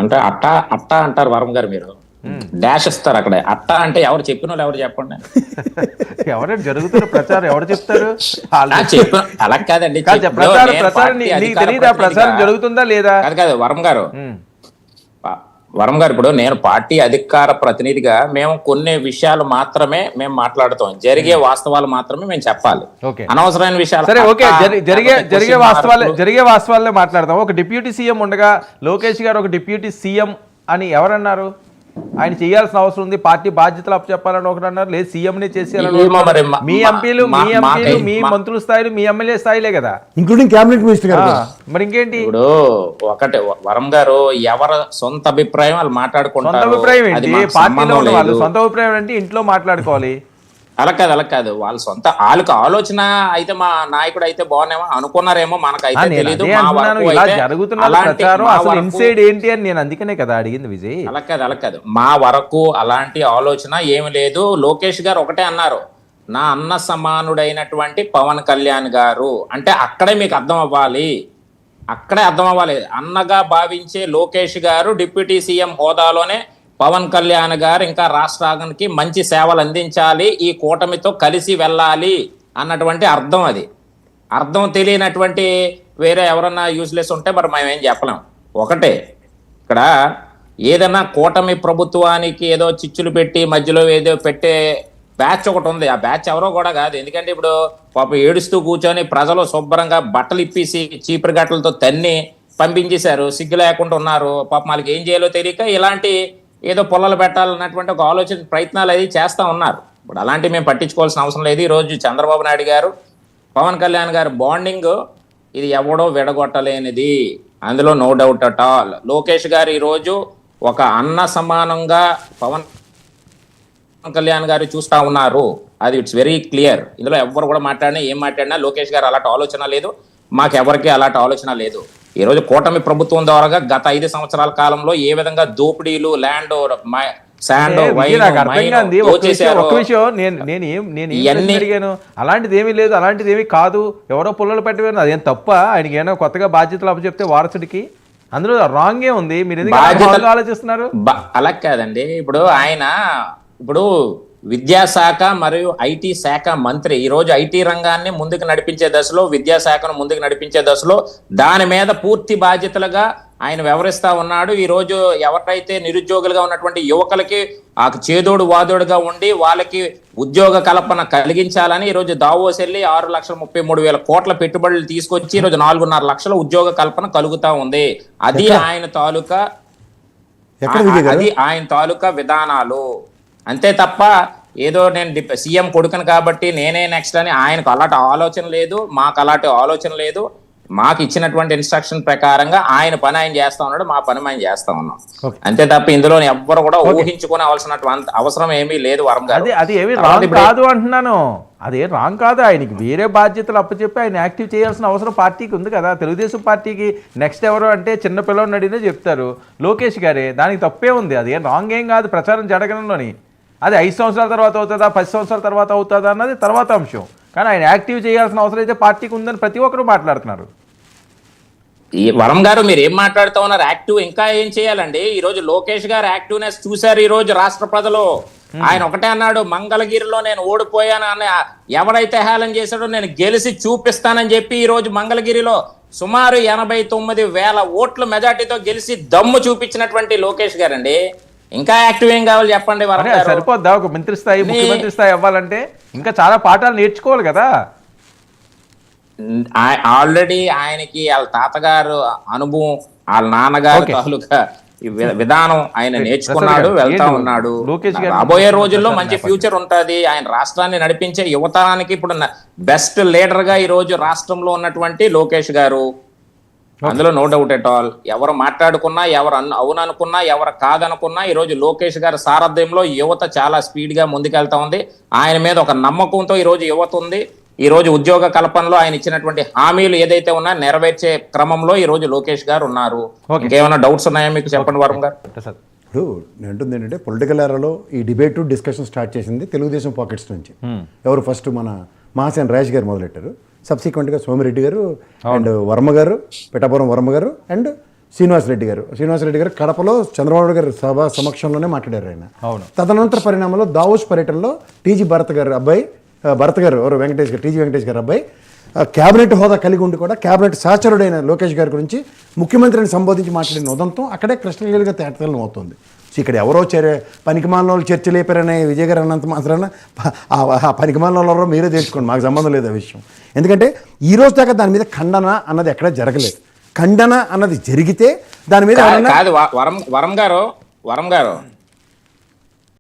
అంటే అట్టా అంటారు వరం గారు, మీరు డాష్ ఇస్తారు అక్కడ. అట్టా అంటే ఎవరు చెప్పిన వాళ్ళు ఎవరు చెప్పండి. ఎవరైనా జరుగుతున్న ప్రచారం ఎవరు చెప్తారు? చెప్పిన అలా కాదండి. ప్రచారం జరుగుతుందా లేదా? కాదు వరం గారు ఇప్పుడు నేను పార్టీ అధికార ప్రతినిధిగా మేము కొన్ని విషయాలు మాత్రమే మేము మాట్లాడుతాం, జరిగే వాస్తవాలు మాత్రమే మేము చెప్పాలి. అనవసరమైన విషయాలు సరే, ఓకే, జరిగే వాస్తవాలే మాట్లాడతాం. ఒక డిప్యూటీ సీఎం ఉండగా లోకేష్ గారు ఒక డిప్యూటీ సీఎం అని ఎవరన్నారు? ఆయన చేయాల్సిన అవసరం ఉంది, పార్టీ బాధ్యతలు అప్పచెప్పాలని ఒకరు అన్నారు, లేదు సీఎంనే చేసేయాలని. మీ ఎంపీలు మీ మంత్రుల స్థాయిలు మీ ఎమ్మెల్యే స్థాయిలే కదా, ఇంక్లూడింగ్ క్యాబినెట్ మినిస్టర్ గారు. మరి ఇంకేంటి? ఇప్పుడు ఒకటే వరం గారు, ఎవరి సొంత అభిప్రాయం వాళ్ళు మాట్లాడుకుంటారు. సొంత అభిప్రాయం ఏంటి? పార్టీలో ఉన్న వాళ్ళు సొంత అభిప్రాయం అంటే ఇంట్లో మాట్లాడుకోవాలి. అలా కాదు వాళ్ళ సొంత వాళ్ళకి ఆలోచన అయితే మా నాయకుడు అయితే బాగున్నామో అనుకున్నారేమో, మనకైతే తెలియదు. ఇన్సైడ్ ఏంటి అని నేను అందుకనే కదా అడిగింది విజయ్. అలా కాదు మా వరకు అలాంటి ఆలోచన ఏమి లేదు. లోకేష్ గారు ఒకటే అన్నారు, నా అన్న సమానుడైనటువంటి పవన్ కళ్యాణ్ గారు అంటే అక్కడే మీకు అర్థం అవ్వాలి. అన్నగా భావించే లోకేష్ గారు డిప్యూటీ సీఎం హోదాలోనే పవన్ కళ్యాణ్ గారు ఇంకా రాష్ట్రానికి మంచి సేవలు అందించాలి, ఈ కూటమితో కలిసి వెళ్ళాలి అన్నటువంటి అర్థం. అది అర్థం తెలియనటువంటి వేరే ఎవరన్నా యూజ్లెస్ ఉంటే మరి మేము ఏం చెప్పలేం. ఒకటే ఇక్కడ ఏదైనా కూటమి ప్రభుత్వానికి ఏదో చిచ్చులు పెట్టి మధ్యలో ఏదో పెట్టే బ్యాచ్ ఒకటి ఉంది. ఆ బ్యాచ్ ఎవరో కూడా కాదు. ఎందుకంటే ఇప్పుడు పాప ఏడుస్తూ కూర్చొని ప్రజలు శుభ్రంగా బట్టలు ఇప్పేసి చీపురు గట్టలతో తన్ని పంపించేశారు, సిగ్గు లేకుండా ఉన్నారు. పాప వాళ్ళకి ఏం చేయాలో తెలియక ఇలాంటి ఏదో పొల్లలు పెట్టాలన్నటువంటి ఒక ఆలోచన ప్రయత్నాలు అది చేస్తూ ఉన్నారు. ఇప్పుడు అలాంటివి మేము పట్టించుకోవాల్సిన అవసరం లేదు. ఈరోజు చంద్రబాబు నాయుడు గారు పవన్ కళ్యాణ్ గారు బాండింగ్ ఇది ఎవడో విడగొట్టలేనిది, అందులో no doubt at all. Lokesh గారు ఈరోజు ఒక అన్న సమానంగా పవన్ కళ్యాణ్ గారు చూస్తూ ఉన్నారు. అది ఇట్స్ వెరీ క్లియర్. ఇందులో ఎవరు కూడా ఏం మాట్లాడినా లోకేష్ గారు అలాంటి ఆలోచన లేదు, మాకెవరికి అలాంటి ఆలోచన లేదు. ఈ రోజు కూటమి ప్రభుత్వం ద్వారా గత 5 సంవత్సరాల కాలంలో ఏ విధంగా దోపిడీలు, ల్యాండ్, శాండ్, అడిగాను, అలాంటిది ఏమీ లేదు, అలాంటిది ఏమీ కాదు, ఎవరో పుల్లలు పెట్టవేను, అదేం తప్ప? ఆయనకి ఏమైనా కొత్తగా బాధ్యతలు అప్పచెప్తే వారసుడికి అందులో రాంగే ఉంది. మీరు ఎందుకు ఆలోచిస్తున్నారు? అలా కాదండి. ఇప్పుడు విద్యాశాఖ మరియు ఐటీ శాఖ మంత్రి ఈరోజు ఐటీ రంగాన్ని ముందుకు నడిపించే దశలో, విద్యాశాఖను ముందుకు నడిపించే దశలో దాని మీద పూర్తి బాధ్యతలుగా ఆయన వ్యవహరిస్తా ఉన్నాడు. ఈరోజు ఎవరైతే నిరుద్యోగులుగా ఉన్నటువంటి యువకులకి ఆ చేదోడు వాదోడుగా ఉండి వాళ్ళకి ఉద్యోగ కల్పన కలిగించాలని ఈరోజు దావోస్ వెళ్ళి 6,33,000 కోట్ల పెట్టుబడులు తీసుకొచ్చి ఈరోజు 4.5 లక్షల ఉద్యోగ కల్పన కలుగుతా ఉంది. అది ఆయన తాలూకా విధానాలు. అంతే తప్ప ఏదో నేను సీఎం కొడుకును కాబట్టి నేనే నెక్స్ట్ అని ఆయనకు అలాంటి ఆలోచన లేదు, మాకు అలాంటి ఆలోచన లేదు. మాకు ఇచ్చినటువంటి ఇన్స్ట్రక్షన్ ప్రకారంగా ఆయన పని ఆయన చేస్తా ఉన్నాడు, మా పని మేము చేస్తా ఉన్నాం. అంతే తప్ప ఇందులో ఎవ్వరు కూడా ఊహించుకునేవలసినటువంటి అవసరం ఏమీ లేదు. వరం గారు అది ఏమి రాంగ్ కాదు అంటున్నాను, అదే రాంగ్ కాదు. ఆయనకి వేరే బాధ్యతలు అప్పచెప్పి ఆయన యాక్టివ్ చేయాల్సిన అవసరం పార్టీకి ఉంది కదా. తెలుగుదేశం పార్టీకి నెక్స్ట్ ఎవరు అంటే చిన్న పిల్లలు అడిగినా చెప్తారు లోకేష్ గారే, దానికి తప్పే ఉంది. అదేం రాంగ్ ఏం కాదు ప్రచారం జరగడంలోని. అది 5 సంవత్సరాల తర్వాత అవుతుందా 10 సంవత్సరాల తర్వాత అవుతుందా అన్నది తర్వాత అంశం. కానీ ఆయన యాక్టివ్ చేయాల్సిన అవసరం అయితే పార్టీకి ఉందని ప్రతి ఒక్కరు మాట్లాడుతున్నారు. ఈ వరం గారు మీరు ఏం మాట్లాడుతూ ఉన్నారు? యాక్టివ్ ఇంకా ఏం చేయాలండి? ఈ రోజు లోకేష్ గారు యాక్టివ్నెస్ చూశారు. ఈ రోజు రాష్ట్ర ప్రజలు ఆయన ఒకటే అన్నాడు, మంగళగిరిలో నేను ఓడిపోయాను అని ఎవరైతే హేళన చేశాడో నేను గెలిచి చూపిస్తానని చెప్పి ఈ రోజు మంగళగిరిలో సుమారు 89,000 ఓట్ల మెజార్టీతో గెలిచి దమ్ము చూపించినటువంటి లోకేష్ గారండి. ఇంకా యాక్టివ్ ఏం కావాలి చెప్పండి? సరిపోద్దా ఒక మంత్రి స్థాయి, ముఖ్యమంత్రి స్థాయి అవ్వాలంటే? ఇంకా చాలా పాఠాలు నేర్చుకోవాలి కదా. ఆల్రెడీ ఆయనకి వాళ్ళ తాతగారు అనుభవం, వాళ్ళ నాన్నగారు తాలూకా విధానం ఆయన నేర్చుకున్నాడు, వెళ్తా ఉన్నాడు. రాబోయే రోజుల్లో మంచి ఫ్యూచర్ ఉంటది. ఆయన రాష్ట్రాన్ని నడిపించే యువతరానికి ఇప్పుడు బెస్ట్ లీడర్ గా ఈ రోజు రాష్ట్రంలో ఉన్నటువంటి లోకేష్ గారు, అందులో నో డౌట్ ఎట్ ఆల్. ఎవరు మాట్లాడుకున్నా, ఎవరు అవుననుకున్నా, ఎవరు కాదనుకున్నా ఈ రోజు లోకేష్ గారి సారథ్యంలో యువత చాలా స్పీడ్ గా ముందుకెళ్తా ఉంది. ఆయన మీద ఒక నమ్మకంతో ఈ రోజు యువత ఉంది. ఈ రోజు ఉద్యోగ కల్పనలో ఆయన ఇచ్చినటువంటి హామీలు ఏదైతే ఉన్నా నెరవేర్చే క్రమంలో ఈ రోజు లోకేష్ గారు ఉన్నారు. ఇంకేమైనా డౌట్స్ ఉన్నాయా మీకు? చెప్పండి వరం గారు. ఇప్పుడు నేను అంటుంది ఏంటంటే పొలిటికల్ ఏరాలో ఈ డిబేట్ డిస్కషన్ స్టార్ట్ చేసింది తెలుగుదేశం పాకెట్స్ నుంచి. ఎవరు ఫస్ట్ మన మహాసేన రాజేష్ గారు మొదలెట్టారు. సబ్సిక్వెంట్గా సోమిరెడ్డి గారు అండ్ వర్మ గారు, పిఠాపురం వర్మ గారు అండ్ శ్రీనివాసరెడ్డి గారు కడపలో చంద్రబాబు గారి సభ సమక్షంలోనే మాట్లాడారు ఆయన. అవును. తదనంతర పరిణామంలో దావోస్ పర్యటనలో టీజీ భరత్ గారు అబ్బాయి ఎవరు వెంకటేష్ గారు, టీజీ వెంకటేష్ గారు అబ్బాయి క్యాబినెట్ హోదా కలిగి ఉండి కూడా క్యాబినెట్ సహచరుడైన లోకేష్ గారి గురించి ముఖ్యమంత్రిని సంబోధించి మాట్లాడిన ఉదంతం అక్కడే కృష్ణగిరిగా తేటతెల్లం అవుతుంది. సో ఇక్కడ ఎవరో పనికిమాలిన వాళ్ళు చర్చ లేపారనే విజయ్ గారు అన్నంత మాత్రాన ఆ పనికిమాలిన వాళ్ళు మీరే తెలుసుకోండి, మాకు సంబంధం లేదు ఆ విషయం. ఎందుకంటే ఈ రోజు దాకా దాని మీద ఖండన అన్నది ఎక్కడా జరగలేదు. ఖండన అన్నది జరిగితే దాని మీద కాదు వరం గారు